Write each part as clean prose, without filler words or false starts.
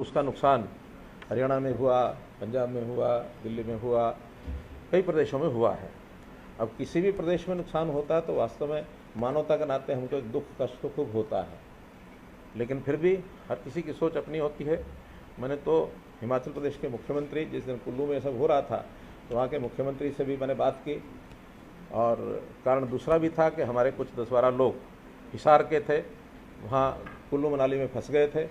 उसका नुकसान हरियाणा में हुआ, पंजाब में हुआ, दिल्ली में हुआ, कई प्रदेशों में हुआ है। अब किसी भी प्रदेश में नुकसान होता है तो वास्तव में मानवता के नाते हमको एक दुख कष्ट तो खूब होता है, लेकिन फिर भी हर किसी की सोच अपनी होती है। मैंने तो हिमाचल प्रदेश के मुख्यमंत्री, जिस दिन कुल्लू में सब हो रहा था तो वहाँ के मुख्यमंत्री से भी मैंने बात की, और कारण दूसरा भी था कि हमारे कुछ 10-12 लोग हिसार के थे, वहाँ कुल्लू मनाली में फंस गए थे।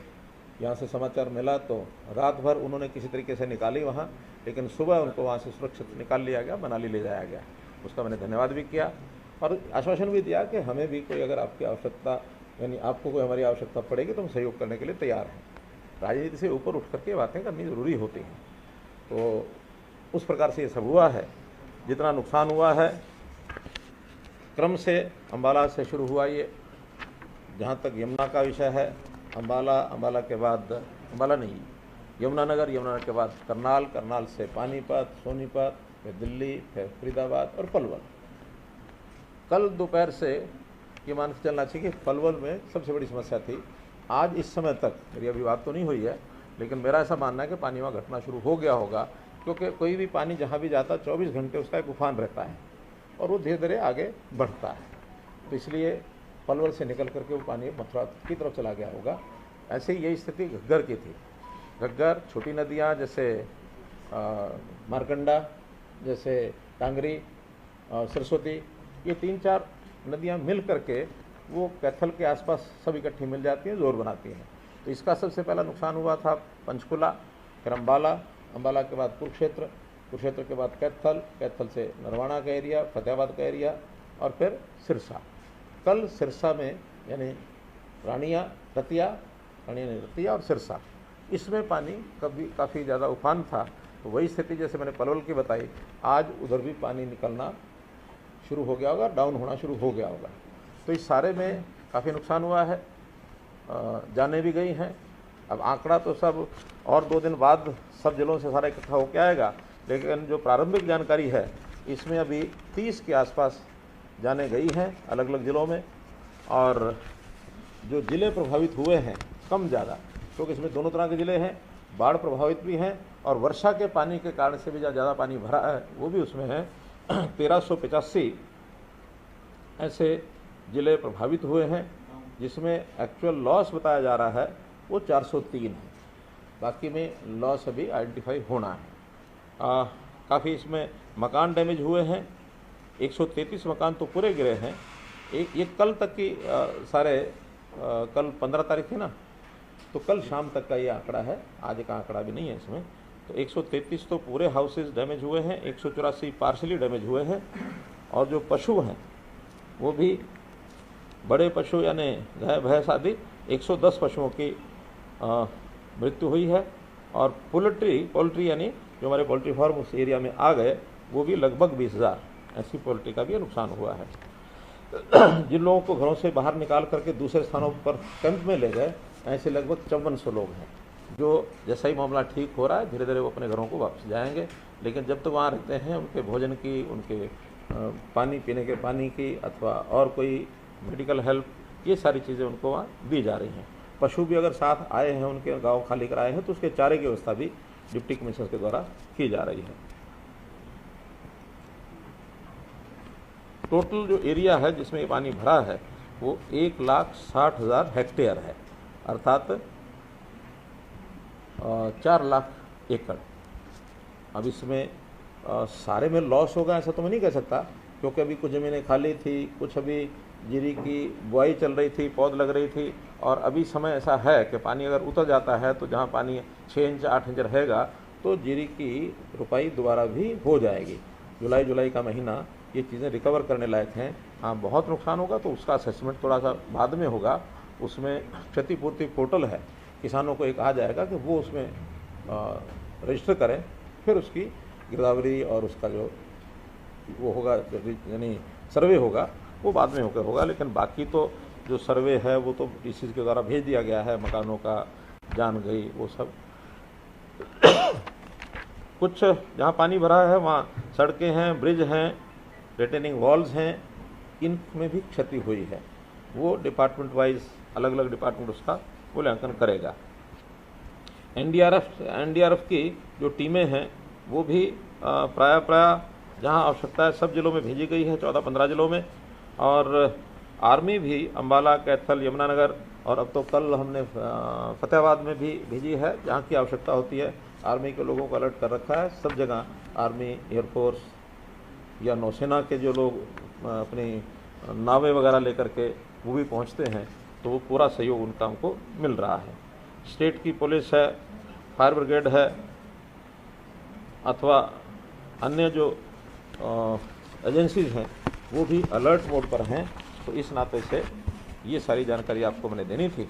यहाँ से समाचार मिला तो रात भर उन्होंने किसी तरीके से निकाली वहाँ, लेकिन सुबह उनको वहाँ से सुरक्षित निकाल लिया गया, मनाली ले जाया गया। उसका मैंने धन्यवाद भी किया और आश्वासन भी दिया कि हमें भी कोई अगर आपकी आवश्यकता, यानी आपको कोई हमारी आवश्यकता पड़ेगी तो हम सहयोग करने के लिए तैयार हैं। राजनीति से ऊपर उठ करके बातें करनी ज़रूरी होती हैं। तो उस प्रकार से ये सब हुआ है। जितना नुकसान हुआ है क्रम से अम्बाला से शुरू हुआ ये, जहाँ तक यमुना का विषय है, अम्बाला के बाद अम्बाला नहीं, यमुनानगर, यमुनानगर के बाद करनाल, करनाल से पानीपत, सोनीपत, फिर दिल्ली, फिर फरीदाबाद और पलवल। कल दोपहर से ये मान के चलना चाहिए कि पलवल में सबसे बड़ी समस्या थी। आज इस समय तक मेरी अभी बात तो नहीं हुई है, लेकिन मेरा ऐसा मानना है कि पानी वहाँ घटना शुरू हो गया होगा, क्योंकि कोई भी पानी जहाँ भी जाता 24 घंटे उसका एक उफान रहता है और वो धीरे धीरे आगे बढ़ता है। तो इसलिए पलवल से निकल करके वो पानी मथुरा की तरफ चला गया होगा। ऐसे ही यही स्थिति घग्गर की थी। घग्गर, छोटी नदियाँ जैसे मारकंडा, जैसे टांगरी, सरस्वती, ये 3-4 नदियाँ मिल करके वो कैथल के आसपास सब इकट्ठी मिल जाती हैं, जोर बनाती हैं। तो इसका सबसे पहला नुकसान हुआ था पंचकुला, फिर अम्बाला, अम्बाला के बाद कुरुक्षेत्र, कुरुक्षेत्र के बाद कैथल, कैथल से नरवाना का एरिया, फतेहाबाद का एरिया और फिर सिरसा। कल सिरसा में यानी रानिया, रतिया और सिरसा, इसमें पानी काफ़ी ज़्यादा उफान था। तो वही स्थिति जैसे मैंने पलवल की बताई, आज उधर भी पानी निकलना शुरू हो गया होगा, डाउन होना शुरू हो गया होगा। तो इस सारे में काफ़ी नुकसान हुआ है, जाने भी गई हैं। अब आंकड़ा तो सब और 2 दिन बाद सब जिलों से सारा इकट्ठा होकर आएगा, लेकिन जो प्रारंभिक जानकारी है इसमें अभी 30 के आसपास जाने गई हैं अलग अलग ज़िलों में। और जो ज़िले प्रभावित हुए हैं कम ज़्यादा, क्योंकि इसमें दोनों तरह के ज़िले हैं, बाढ़ प्रभावित भी हैं और वर्षा के पानी के कारण से भी ज़्यादा पानी भरा है वो भी उसमें है। 1385 ऐसे ज़िले प्रभावित हुए हैं, जिसमें एक्चुअल लॉस बताया जा रहा है वो 403 है। बाकी में लॉस अभी आइडेंटिफाई होना है। काफ़ी इसमें मकान डैमेज हुए हैं, 133 मकान तो पूरे गिरे हैं। ये कल तक की सारे कल 15 तारीख थी ना, तो कल शाम तक का ये आंकड़ा है, आज का आंकड़ा भी नहीं है इसमें। तो 133 तो पूरे हाउसेज डैमेज हुए हैं, 184 पार्शली डैमेज हुए हैं। और जो पशु हैं वो भी बड़े पशु यानी गाय भैंस आदि 110 पशुओं की मृत्यु हुई है। और पोल्ट्री यानी जो हमारे पोल्ट्री फार्म उस एरिया में आ गए वो भी लगभग 20,000 ऐसी पोल्ट्री का भी नुकसान हुआ है। जिन लोगों को घरों से बाहर निकाल करके दूसरे स्थानों पर कैंप में ले गए, ऐसे लगभग 5400 लोग हैं, जो जैसा ही मामला ठीक हो रहा है धीरे धीरे वो अपने घरों को वापस जाएंगे। लेकिन जब तक वहाँ रहते हैं उनके भोजन की, उनके पानी पीने के पानी की अथवा और कोई मेडिकल हेल्प, ये सारी चीज़ें उनको वहाँ दी जा रही हैं। पशु भी अगर साथ आए हैं, उनके गाँव खाली कराए हैं, तो उसके चारे की व्यवस्था भी डिप्टी कमिश्नर के द्वारा की जा रही है। टोटल जो एरिया है जिसमें ये पानी भरा है वो 1,60,000 हेक्टेयर है, अर्थात 4 लाख एकड़। अब इसमें सारे में लॉस होगा ऐसा तो मैं नहीं कह सकता, क्योंकि अभी कुछ ज़मीनें खाली थी, कुछ अभी जीरी की बुआई चल रही थी, पौध लग रही थी। और अभी समय ऐसा है कि पानी अगर उतर जाता है तो जहाँ पानी 6 इंच 8 इंच रहेगा तो जीरी की रुपाई दोबारा भी हो जाएगी। जुलाई का महीना ये चीज़ें रिकवर करने लायक हैं। हाँ, बहुत नुकसान होगा तो उसका असेसमेंट थोड़ा सा बाद में होगा। उसमें क्षतिपूर्ति पोर्टल है, किसानों को एक कहा जाएगा कि वो उसमें रजिस्टर करें, फिर उसकी गिरदावरी और उसका जो वो होगा यानी सर्वे होगा वो बाद में होकर होगा। लेकिन बाकी तो जो सर्वे है वो तो डीसी के द्वारा भेज दिया गया है, मकानों का जान गई वो सब। कुछ जहाँ पानी भरा है वहाँ सड़कें हैं, ब्रिज हैं, रिटेनिंग वॉल्स हैं, इनमें भी क्षति हुई है। वो डिपार्टमेंट वाइज अलग अलग डिपार्टमेंट उसका मूल्यांकन करेगा। एनडीआरएफ की जो टीमें हैं वो भी प्राय जहां आवश्यकता है सब जिलों में भेजी गई है, 14-15 जिलों में। और आर्मी भी अम्बाला, कैथल, यमुनानगर और अब तो कल हमने फतेहाबाद में भी भेजी है जहाँ की आवश्यकता होती है। आर्मी के लोगों को अलर्ट कर रखा है। सब जगह आर्मी, एयरफोर्स या नौसेना के जो लोग अपनी नावें वगैरह लेकर के वो भी पहुँचते हैं, तो वो पूरा सहयोग उनका हमको मिल रहा है। स्टेट की पुलिस है, फायर ब्रिगेड है, अथवा अन्य जो एजेंसीज हैं वो भी अलर्ट मोड पर हैं। तो इस नाते से ये सारी जानकारी आपको मैंने देनी थी।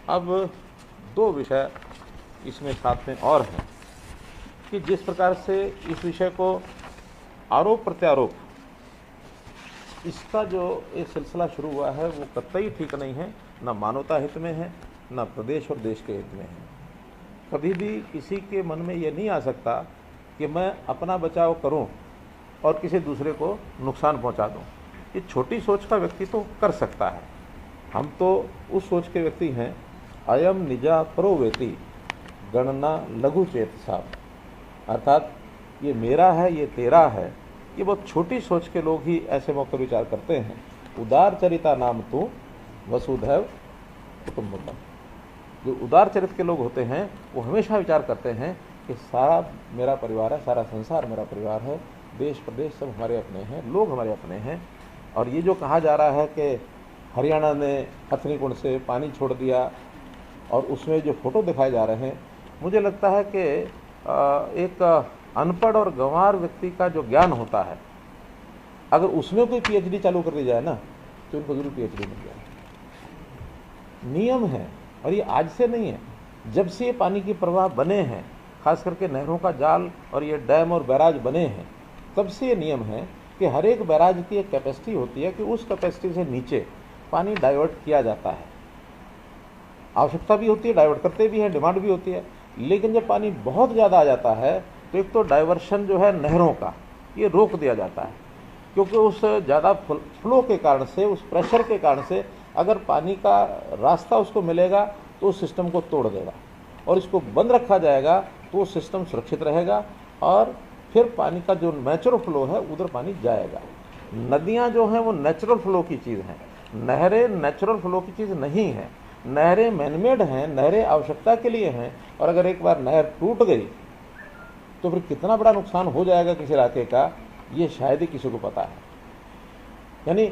अब 2 विषय इसमें साथ में और हैं कि जिस प्रकार से इस विषय को आरोप प्रत्यारोप इसका जो एक सिलसिला शुरू हुआ है वो कतई ठीक नहीं है, न मानवता हित में है, न प्रदेश और देश के हित में है। कभी भी किसी के मन में ये नहीं आ सकता कि मैं अपना बचाव करूं और किसी दूसरे को नुकसान पहुंचा दूं। ये छोटी सोच का व्यक्ति तो कर सकता है। हम तो उस सोच के व्यक्ति हैं, अयम निजा प्रोवेति गणना लघु चेत साहब, अर्थात ये मेरा है, ये तेरा है। ये बहुत छोटी सोच के लोग ही ऐसे मौके विचार करते हैं। उदार चरिता नाम तू वसुधैव कुटुंबकम। जो उदार चरित्र के लोग होते हैं वो हमेशा विचार करते हैं कि सारा मेरा परिवार है, सारा संसार मेरा परिवार है, देश प्रदेश सब हमारे अपने हैं, लोग हमारे अपने हैं। और ये जो कहा जा रहा है कि हरियाणा ने हथनी कुंड से पानी छोड़ दिया और उसमें जो फोटो दिखाए जा रहे हैं, मुझे लगता है कि एक अनपढ़ और गंवार व्यक्ति का जो ज्ञान होता है, अगर उसमें कोई पीएचडी चालू कर दी जाए ना तो उनको जरूर पीएचडी मिल जाए। नियम है, और ये आज से नहीं है, जब से ये पानी की प्रवाह बने हैं, खास करके नहरों का जाल और ये डैम और बैराज बने हैं, तब से ये नियम है कि हर एक बैराज की एक कैपेसिटी होती है कि उस कैपेसिटी से नीचे पानी डाइवर्ट किया जाता है। आवश्यकता भी होती है, डाइवर्ट करते भी हैं, डिमांड भी होती है। लेकिन जब पानी बहुत ज़्यादा आ जाता है तो एक तो डाइवर्शन जो है नहरों का ये रोक दिया जाता है, क्योंकि उस ज़्यादा फ्लो के कारण से, उस प्रेशर के कारण से अगर पानी का रास्ता उसको मिलेगा तो उस सिस्टम को तोड़ देगा, और इसको बंद रखा जाएगा तो वो सिस्टम सुरक्षित रहेगा और फिर पानी का जो नेचुरल फ्लो है उधर पानी जाएगा। नदियाँ जो हैं वो नेचुरल फ्लो की चीज़ हैं, नहरें नेचुरल फ्लो की चीज़ नहीं है। नहरें मैनमेड हैं, नहरें आवश्यकता के लिए हैं, और अगर एक बार नहर टूट गई तो फिर कितना बड़ा नुकसान हो जाएगा किसी इलाके का, ये शायद ही किसी को पता है। यानी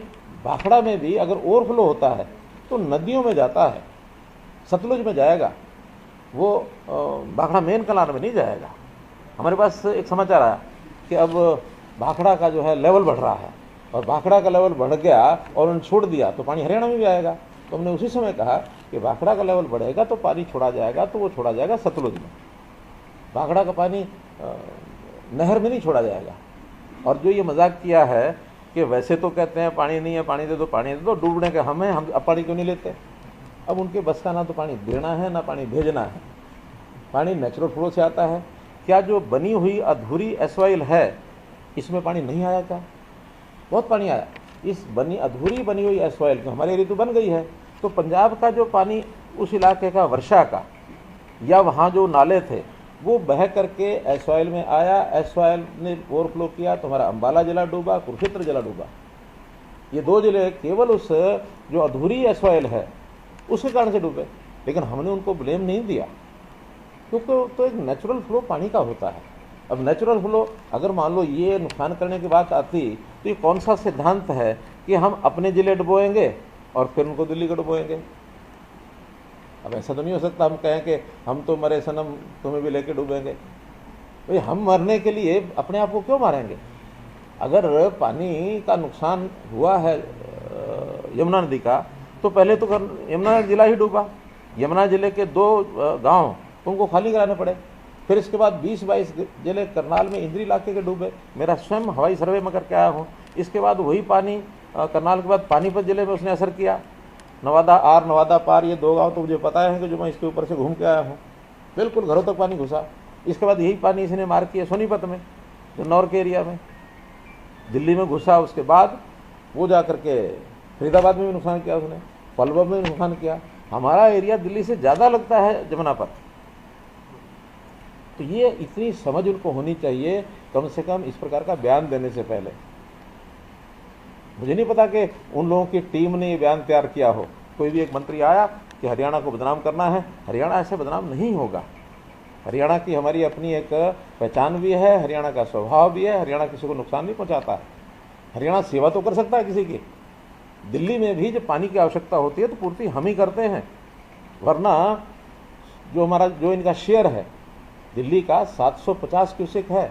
भाखड़ा में भी अगर ओवरफ्लो होता है तो नदियों में जाता है, सतलुज में जाएगा, वो भाखड़ा मेन कलान में नहीं जाएगा। हमारे पास एक समाचार आया कि अब भाखड़ा का जो है लेवल बढ़ रहा है, और भाखड़ा का लेवल बढ़ गया और उन्होंने छोड़ दिया तो पानी हरियाणा में भी आएगा। तो हमने उसी समय कहा कि भाखड़ा का लेवल बढ़ेगा तो पानी छोड़ा जाएगा, तो वो छोड़ा जाएगा सतलुज में, भाखड़ा का पानी नहर में नहीं छोड़ा जाएगा। और जो ये मजाक किया है कि वैसे तो कहते हैं पानी नहीं है, पानी दे दो, पानी दे दो, डूबने के हम हैं, हम अब पानी क्यों नहीं लेते। अब उनके बस का ना तो पानी देना है ना पानी भेजना है। पानी नेचुरल फ्लो से आता है। क्या जो बनी हुई अधूरी एसवाइल है इसमें पानी नहीं आया क्या? बहुत पानी आया। इस अधूरी बनी हुई एसवाइल में हमारी ऋतु बन गई है, तो पंजाब का जो पानी उस इलाके का वर्षा का या वहाँ जो नाले थे वो बह करके एसवाइल में आया, एसवाइल ने ओवरफ्लो किया तो हमारा अम्बाला जिला डूबा, कुरुक्षेत्र जिला डूबा। ये 2 जिले केवल उस जो अधूरी एसवाइल है उसके कारण से डूबे। लेकिन हमने उनको ब्लेम नहीं दिया, क्योंकि तो एक नेचुरल फ्लो पानी का होता है। अब नेचुरल फ्लो अगर मान लो ये नुकसान करने की बात आती तो ये कौन सा सिद्धांत है कि हम अपने जिले डुबोएंगे और फिर उनको दिल्ली को डुबोएंगे? अब ऐसा तो नहीं हो सकता हम कहें कि हम तो मरे सनम तुम्हें भी लेके डूबेंगे। भाई हम मरने के लिए अपने आप को क्यों मारेंगे? अगर पानी का नुकसान हुआ है यमुना नदी का, तो पहले तो यमुना जिला ही डूबा। यमुना जिले के 2 गांव उनको खाली कराने पड़े। फिर इसके बाद 20-22 जिले करनाल में इंद्री इलाके के डूबे। मेरा स्वयं हवाई सर्वे में करके आया हूँ। इसके बाद वही पानी करनाल के बाद पानीपत जिले में उसने असर किया। नवादा आर, नवादा पार, ये 2 गांव तो मुझे पता है कि जो मैं इसके ऊपर से घूम के आया हूँ। बिल्कुल घरों तक पानी घुसा। इसके बाद यही पानी इसने मार किया सोनीपत में, जो नौर के एरिया में, दिल्ली में घुसा। उसके बाद वो जा करके फरीदाबाद में भी नुकसान किया उसने, पलवल में भी नुकसान किया। हमारा एरिया दिल्ली से ज़्यादा लगता है जमुना पर, तो ये इतनी समझ उनको होनी चाहिए कम से कम इस प्रकार का बयान देने से पहले। मुझे नहीं पता कि उन लोगों की टीम ने ये बयान तैयार किया हो। कोई भी एक मंत्री आया कि हरियाणा को बदनाम करना है, हरियाणा ऐसे बदनाम नहीं होगा। हरियाणा की हमारी अपनी एक पहचान भी है, हरियाणा का स्वभाव भी है, हरियाणा किसी को नुकसान नहीं पहुंचाता है। हरियाणा सेवा तो कर सकता है किसी की। दिल्ली में भी जब पानी की आवश्यकता होती है तो पूर्ति हम ही करते हैं, वरना जो इनका शेयर है दिल्ली का 750 क्यूसेक है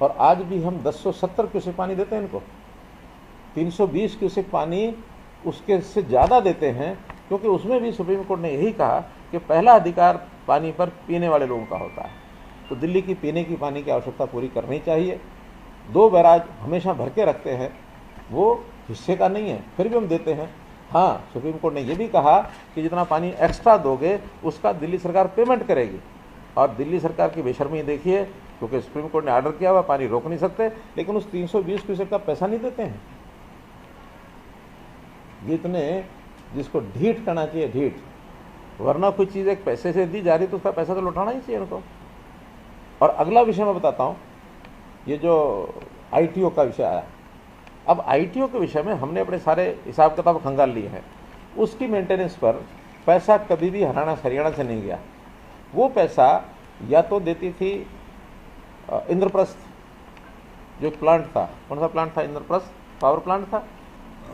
और आज भी हम 1070 क्यूसेक पानी देते हैं इनको। 320 क्यूसेक पानी उसके से ज़्यादा देते हैं, क्योंकि उसमें भी सुप्रीम कोर्ट ने यही कहा कि पहला अधिकार पानी पर पीने वाले लोगों का होता है। तो दिल्ली की पीने की पानी की आवश्यकता पूरी करनी चाहिए। 2 बैराज हमेशा भर के रखते हैं, वो हिस्से का नहीं है, फिर भी हम देते हैं। हाँ, सुप्रीम कोर्ट ने यह भी कहा कि जितना पानी एक्स्ट्रा दोगे उसका दिल्ली सरकार पेमेंट करेगी। और दिल्ली सरकार की बेशर्मी देखिए, क्योंकि सुप्रीम कोर्ट ने ऑर्डर किया हुआ, पानी रोक नहीं सकते, लेकिन उस 320 क्यूसेक का पैसा नहीं देते हैं। ये इतने जिसको ढीठ करना चाहिए, ढीठ। वरना कोई चीज़ एक पैसे से दी जा रही तो उसका पैसा तो लौटाना ही चाहिए उनको। और अगला विषय मैं बताता हूँ, ये जो ITO का विषय आया। अब ITO के विषय में हमने अपने सारे हिसाब किताब खंगाल लिए हैं। उसकी मेंटेनेंस पर पैसा कभी भी हरियाणा से नहीं गया। वो पैसा या तो देती थी इंद्रप्रस्थ, जो एक प्लांट था, कौन सा प्लांट था? इंद्रप्रस्थ पावर प्लांट था,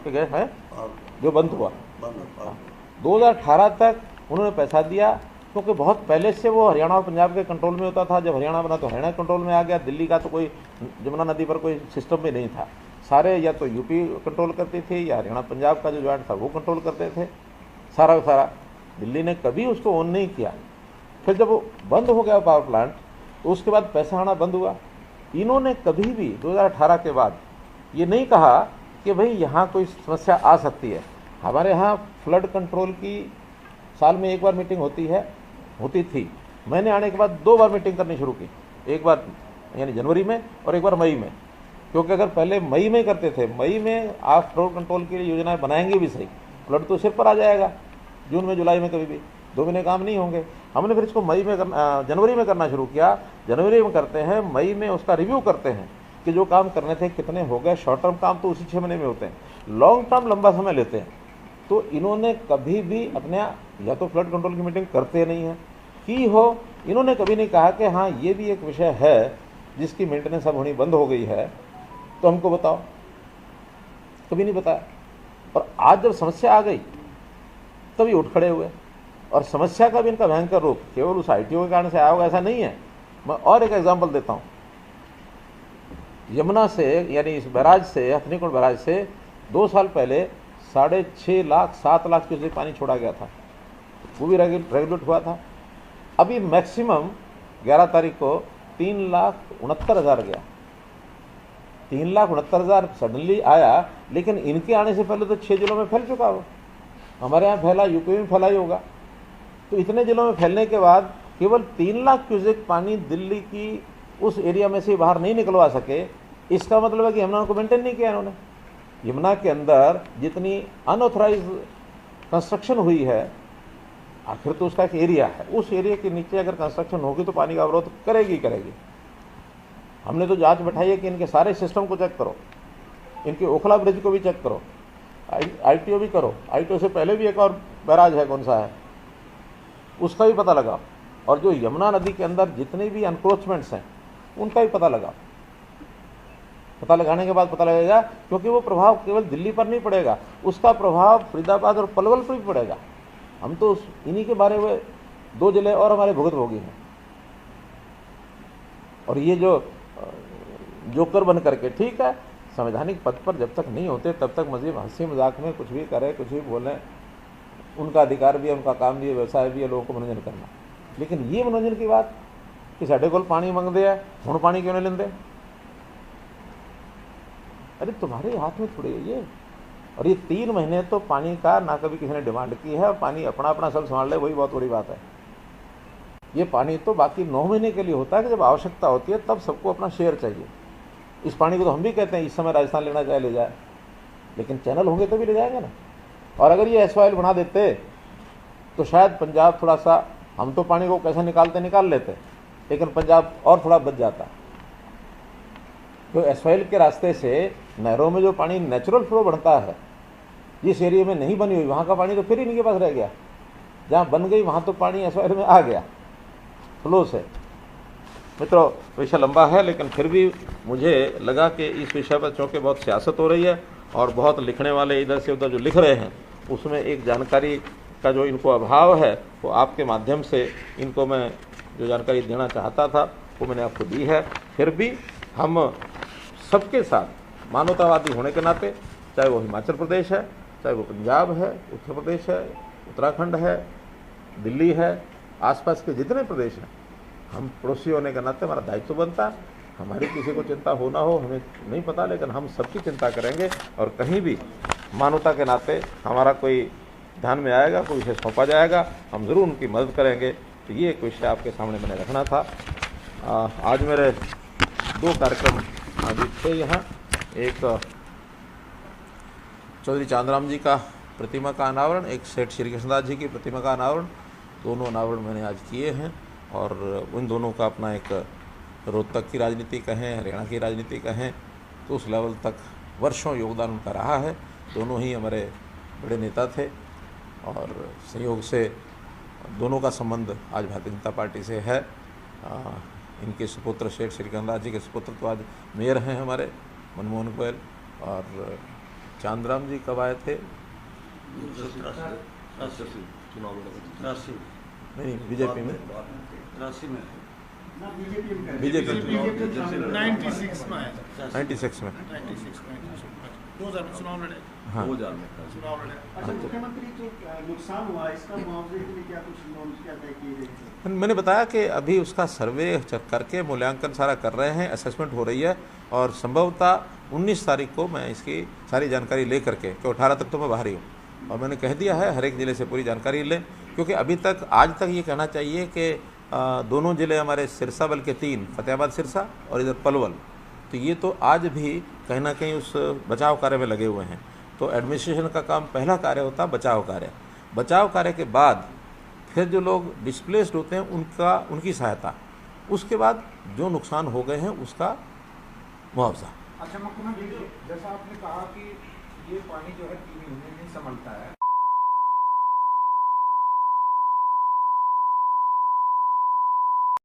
ठीक है, जो बंद हुआ 2018 तक। उन्होंने पैसा दिया, क्योंकि बहुत पहले से वो हरियाणा और पंजाब के कंट्रोल में होता था। जब हरियाणा बना तो हरियाणा कंट्रोल में आ गया। दिल्ली का तो कोई यमुना नदी पर कोई सिस्टम भी नहीं था। सारे या तो यूपी कंट्रोल करती थी या हरियाणा पंजाब का जो जॉइंट था वो कंट्रोल करते थे। सारा सारा दिल्ली ने कभी उसको ऑन नहीं किया। फिर जब वो बंद हो गया पावर प्लांट, तो उसके बाद पैसा आना बंद हुआ। इन्होंने कभी भी 2018 के बाद ये नहीं कहा कि भाई यहाँ कोई समस्या आ सकती है। हमारे यहाँ फ्लड कंट्रोल की साल में 1 बार मीटिंग होती थी। मैंने आने के बाद 2 बार मीटिंग करनी शुरू की, 1 बार यानी जनवरी में और 1 बार मई में। क्योंकि अगर पहले मई में करते थे, मई में आप फ्लड कंट्रोल के लिए योजनाएं बनाएंगे भी सही, फ्लड तो सिर पर आ जाएगा। जून में जुलाई में कभी भी 2 महीने काम नहीं होंगे। हमने फिर इसको जनवरी में करना शुरू किया। जनवरी में करते हैं, मई में उसका रिव्यू करते हैं कि जो काम करने थे कितने हो गए। शॉर्ट टर्म काम तो उसी 6 महीने में होते हैं, लॉन्ग टर्म लंबा समय लेते हैं। तो इन्होंने कभी भी अपने या तो फ्लड कंट्रोल की मीटिंग करते नहीं है की हो। इन्होंने कभी नहीं कहा कि हाँ ये भी एक विषय है जिसकी मेंटेनेंस अब होनी बंद हो गई है, तो हमको बताओ। कभी नहीं बताया। और आज जब समस्या आ गई तभी उठ खड़े हुए। और समस्या का भी इनका भयंकर रूप केवल उस ITO के कारण से आया होगा ऐसा नहीं है। मैं और एक एग्जाम्पल देता हूँ। यमुना से यानी इस बैराज से, हथनीकुंड बैराज से 2 साल पहले 6.5 लाख 7 लाख क्यूसेक पानी छोड़ा गया था। वो भी रेगुलेट हुआ था। अभी मैक्सिमम 11 तारीख को 3,69,000 गया। 3,69,000 सडनली आया, लेकिन इनके आने से पहले तो 6 जिलों में फैल चुका हो। हमारे यहाँ फैला, यूपी में फैला ही होगा। तो इतने जिलों में फैलने के बाद केवल 3 लाख क्यूसेक पानी दिल्ली की उस एरिया में से बाहर नहीं निकलवा सके। इसका मतलब है कि यमुना को मेंटेन नहीं किया इन्होंने। यमुना के अंदर जितनी अनऑथराइज कंस्ट्रक्शन हुई है, आखिर तो उसका एक एरिया है, उस एरिया के नीचे अगर कंस्ट्रक्शन होगी तो पानी का अवरोध करेगी। हमने तो जांच बैठाई है कि इनके सारे सिस्टम को चेक करो, इनके ओखला ब्रिज को भी चेक करो, ITO भी करो। ITO से पहले भी एक और बैराज है, कौन सा है, उसका भी पता लगाओ। और जो यमुना नदी के अंदर जितने भी अनक्रोचमेंट्स हैं उनका भी पता लगाओ। पता लगाने के बाद पता लगेगा, क्योंकि वो प्रभाव केवल दिल्ली पर नहीं पड़ेगा, उसका प्रभाव फरीदाबाद और पलवल पर भी पड़ेगा। हम तो इन्हीं के बारे में 2 जिले और हमारे भुगतभोगी हैं। और ये जो जोकर बन करके, ठीक है, संवैधानिक पद पर जब तक नहीं होते तब तक मजीद हंसी मजाक में कुछ भी करें, कुछ भी बोलें, उनका अधिकार भी है, उनका काम भी है, व्यवसाय भी है, लोगों को मनोरंजन करना। लेकिन ये मनोरंजन की बात कि साढ़े को पानी मंगते हैं, हुण पानी क्यों नहीं लेंदे? अरे तुम्हारे हाथ में थोड़ी है ये। और ये 3 महीने तो पानी का ना कभी किसी ने डिमांड की है, पानी अपना अपना सब संभाल ले, वही बहुत बड़ी बात है। ये पानी तो बाकी 9 महीने के लिए होता है कि जब आवश्यकता होती है तब सबको अपना शेयर चाहिए। इस पानी को तो हम भी कहते हैं इस समय राजस्थान लेना चाहे ले जाए, लेकिन चैनल होंगे तभी ले जाएंगे ना। और अगर ये SYL बना देते तो शायद पंजाब थोड़ा सा, हम तो पानी को कैसे निकाल लेते, लेकिन पंजाब और थोड़ा बच जाता। तो एसवाइल के रास्ते से नहरों में जो पानी नेचुरल फ्लो बढ़ता है, जिस एरिया में नहीं बनी हुई वहाँ का पानी तो फिर इन्हीं के पास रह गया, जहाँ बन गई वहाँ तो पानी एसवाइल में आ गया फ्लो से। मित्रों, विषय लंबा है, लेकिन फिर भी मुझे लगा कि इस विषय पर चूँकि बहुत सियासत हो रही है और बहुत लिखने वाले इधर से उधर जो लिख रहे हैं, उसमें एक जानकारी का जो इनको अभाव है वो आपके माध्यम से इनको मैं जो जानकारी देना चाहता था वो मैंने आपको दी है। फिर भी हम सबके साथ मानवतावादी होने के नाते, चाहे वो हिमाचल प्रदेश है, चाहे वो पंजाब है, उत्तर प्रदेश है, उत्तराखंड है, दिल्ली है, आसपास के जितने प्रदेश हैं, हम पड़ोसी होने के नाते हमारा दायित्व बनता है। हमारी किसी को चिंता हो ना हो हमें नहीं पता, लेकिन हम सबकी चिंता करेंगे और कहीं भी मानवता के नाते हमारा कोई ध्यान में आएगा, कोई विषय सौंपा जाएगा, हम ज़रूर उनकी मदद करेंगे। तो ये एक विषय आपके सामने मैंने रखना था। आज मेरे 2 कार्यक्रम आज थे यहाँ। एक चौधरी चांदराम जी का प्रतिमा का अनावरण, एक सेठ श्री कृष्णदास जी की प्रतिमा का अनावरण, दोनों अनावरण मैंने आज किए हैं। और उन दोनों का अपना एक रोहतक की राजनीति कहें, हरियाणा की राजनीति कहें, तो उस लेवल तक वर्षों योगदान उनका रहा है। दोनों ही हमारे बड़े नेता थे और संयोग से दोनों का संबंध आज भारतीय जनता पार्टी से है। इनके सुपुत्र शेख श्री कृष्णदास जी के सुपुत्र तो आज मेयर हैं हमारे मनमोहन गोयल। और चांदराम जी कब आए थे? नहीं, बीजेपी में, बीजेपी 96 में आया था। 96 में 2000 में चुनाव लड़े। हाँ। चुनाव लड़े। अच्छा, मुख्यमंत्री जो नुकसान हुआ इसका मुआवजे के लिए क्या कुछ नॉर्म्स क्या तय किए गए? मैंने बताया कि अभी उसका सर्वे करके मूल्यांकन सारा कर रहे हैं, असेसमेंट हो रही है और संभवतः 19 तारीख को मैं इसकी सारी जानकारी ले करके, तो 18 तक तो मैं बाहर ही हूँ और मैंने कह दिया है हर एक ज़िले से पूरी जानकारी लें, क्योंकि अभी तक आज तक ये कहना चाहिए कि दोनों ज़िले हमारे सिरसा बल्कि 3, फतेहाबाद सिरसा और इधर पलवल, तो ये तो आज भी कहीं ना कहीं उस बचाव कार्य में लगे हुए हैं। तो एडमिनिस्ट्रेशन का काम पहला कार्य होता है बचाव कार्य। बचाव कार्य के बाद फिर जो लोग डिस्प्लेस्ड होते हैं उनकी सहायता, उसके बाद जो नुकसान हो गए हैं उसका मुआवजा। अच्छा मुख्यमंत्री, जैसा आपने कहा कि ये पानी जो है 3 महीने नहीं संभलता है,